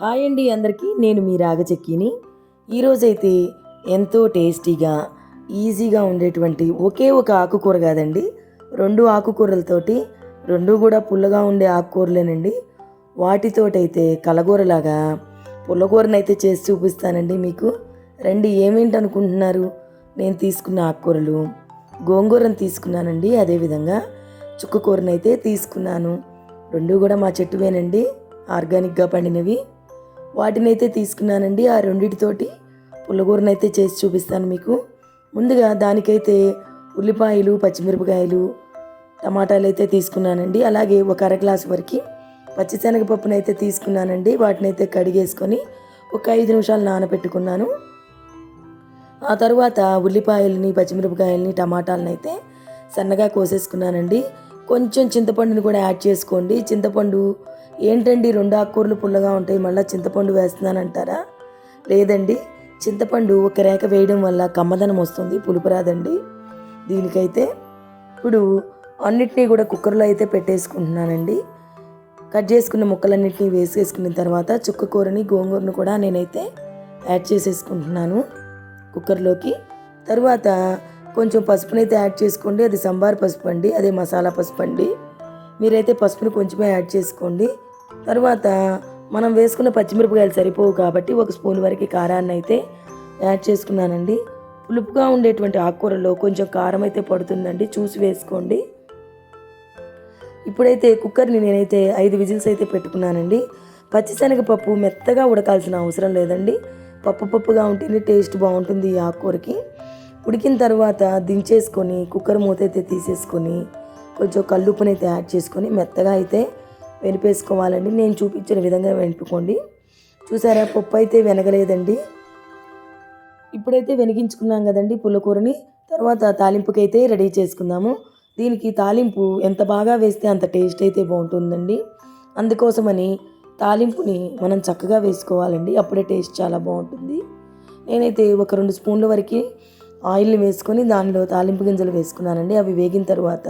Hi అండి అందరికీ, నేను మీ రాగచెక్కిని. ఈరోజైతే ఎంతో టేస్టీగా ఈజీగా ఉండేటువంటి ఒకే ఒక ఆకుకూర కాదండి, 2 ఆకుకూరలతోటి, 2 కూడా పుల్లగా ఉండే ఆకుకూరలేనండి. వాటితోటైతే కలగూరలాగా పుల్లగూరనైతే చేసి చూపిస్తానండి మీకు. రండి, ఏమేంటి అనుకుంటున్నారు? నేను తీసుకున్న ఆకుకూరలు గోంగూరను తీసుకున్నానండి, అదేవిధంగా చుక్కకూరనైతే తీసుకున్నాను. 2 కూడా మా చెట్టువేనండి, ఆర్గానిక్గా పండినవి. వాటినైతే తీసుకున్నానండి. ఆ రెండిటితోటి పుల్లగూరనైతే చేసి చూపిస్తాను మీకు. ముందుగా దానికైతే ఉల్లిపాయలు, పచ్చిమిరపకాయలు, టమాటాలు అయితే తీసుకున్నానండి. అలాగే ఒక అర గ్లాసు వరకు పచ్చిశనగపప్పునైతే తీసుకున్నానండి. వాటినైతే కడిగేసుకొని ఒక 5 నిమిషాలు నానబెట్టుకున్నాను. ఆ తర్వాత ఉల్లిపాయలని, పచ్చిమిరపకాయలని, టమాటాలను అయితే సన్నగా కోసేసుకున్నానండి. కొంచెం చింతపండుని కూడా యాడ్ చేసుకోండి. చింతపండు ఏంటండి 2 ఆకుకూరలు పుల్లగా ఉంటాయి, మళ్ళీ చింతపండు వేస్తున్నానంటారా? లేదండి, చింతపండు ఒక రేఖ వేయడం వల్ల కమ్మదనం వస్తుంది, పులుపు రాదండి దీనికైతే. ఇప్పుడు అన్నిటినీ కూడా కుక్కర్లో అయితే పెట్టేసుకుంటున్నానండి. కట్ చేసుకున్న ముక్కలన్నింటినీ వేసేసుకున్న తర్వాత చుక్కకూరని, గోంగూరను కూడా నేనైతే యాడ్ చేసేసుకుంటున్నాను కుక్కర్లోకి. తర్వాత కొంచెం పసుపునైతే యాడ్ చేసుకోండి. అది సంబార్ పసుపు అండి, అదే మసాలా పసుపు అండి. మీరైతే పసుపుని కొంచెమే యాడ్ చేసుకోండి. తర్వాత మనం వేసుకున్న పచ్చిమిరపకాయలు సరిపోవు కాబట్టి 1 స్పూన్ వరకు కారాన్ని అయితే యాడ్ చేసుకున్నానండి. పులుపుగా ఉండేటువంటి ఆకుకూరలో కొంచెం కారం అయితే పడుతుందండి, చూసి వేసుకోండి. ఇప్పుడైతే కుక్కర్ని నేనైతే 5 విజిల్స్ అయితే పెట్టుకున్నానండి. పచ్చిశనగపప్పు మెత్తగా ఉడకాల్సిన అవసరం లేదండి, పప్పుగా ఉంటేనే టేస్ట్ బాగుంటుంది ఈ ఆకుకూరకి. ఉడికిన తర్వాత దించేసుకొని కుక్కర్ మూత అయితే తీసేసుకొని కొంచెం కల్లుప్పునైతే యాడ్ చేసుకొని మెత్తగా అయితే వెనిపేసుకోవాలండి. నేను చూపించిన విధంగా వెనుపుకోండి. చూసారా, పప్పు అయితే వెనగలేదండి. ఇప్పుడైతే వెనిగించుకున్నాం కదండి పుల్లకూరని. తర్వాత తాలింపుకి అయితే రెడీ చేసుకుందాము. దీనికి తాలింపు ఎంత బాగా వేస్తే అంత టేస్ట్ అయితే బాగుంటుందండి. అందుకోసమని తాలింపుని మనం చక్కగా వేసుకోవాలండి, అప్పుడే టేస్ట్ చాలా బాగుంటుంది. నేనైతే ఒక 2 స్పూన్ల వరకు ఆయిల్ని వేసుకొని దానిలో తాలింపు గింజలు వేసుకున్నానండి. అవి వేగిన తర్వాత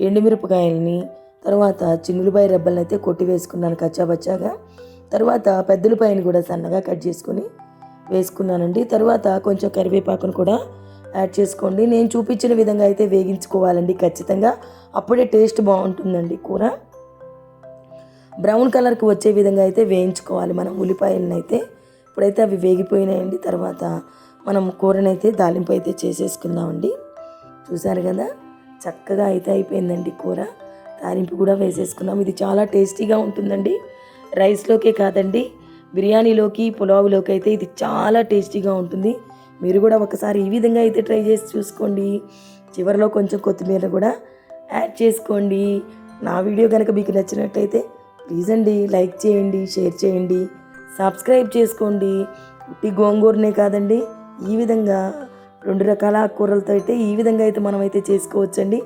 ఎండుమిరపకాయలని, తర్వాత చిన్నులపాయ రెబ్బలను అయితే కొట్టి వేసుకున్నాను కచ్చాబచ్చాగా. తర్వాత పెద్దలపాయని కూడా సన్నగా కట్ చేసుకొని వేసుకున్నానండి. తర్వాత కొంచెం కరివేపాకును కూడా యాడ్ చేసుకోండి. నేను చూపించిన విధంగా అయితే వేగించుకోవాలండి ఖచ్చితంగా, అప్పుడే టేస్ట్ బాగుంటుందండి. కూర బ్రౌన్ కలర్కి వచ్చే విధంగా అయితే వేయించుకోవాలి మనం ఉల్లిపాయలను అయితే. ఇప్పుడైతే అవి వేగిపోయినాయండి. తర్వాత మనం కూరనైతే తాలింపు అయితే చేసేసుకుందామండి. చూసారు కదా, చక్కగా అయితే అయిపోయిందండి కూర. తాలింపు కూడా వేసేసుకున్నాం. ఇది చాలా టేస్టీగా ఉంటుందండి, రైస్లోకే కాదండి, బిర్యానీలోకి, పులావులోకి అయితే ఇది చాలా టేస్టీగా ఉంటుంది. మీరు కూడా ఒకసారి ఈ విధంగా అయితే ట్రై చేసి చూసుకోండి. చివరిలో కొంచెం కొత్తిమీర కూడా యాడ్ చేసుకోండి. నా వీడియో కనుక మీకు నచ్చినట్టయితే ప్లీజ్ అండి లైక్ చేయండి, షేర్ చేయండి, సబ్స్క్రైబ్ చేసుకోండి. ఉట్టి గోంగూరనే కాదండి, ఈ విధంగా 2 రకాల ఆకుకూరలతో అయితే ఈ విధంగా అయితే మనం అయితే చేసుకోవచ్చండి.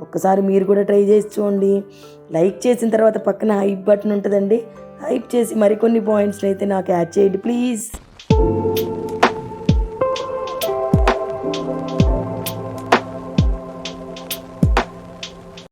ఒక్కసారి మీరు కూడా ట్రై చేసి చూడండి. లైక్ చేసిన తర్వాత పక్కన హైప్ బటన్ ఉంటుందండి, హైప్ చేసి మరికొన్ని పాయింట్స్ని అయితే నాకు యాడ్ చేయండి ప్లీజ్.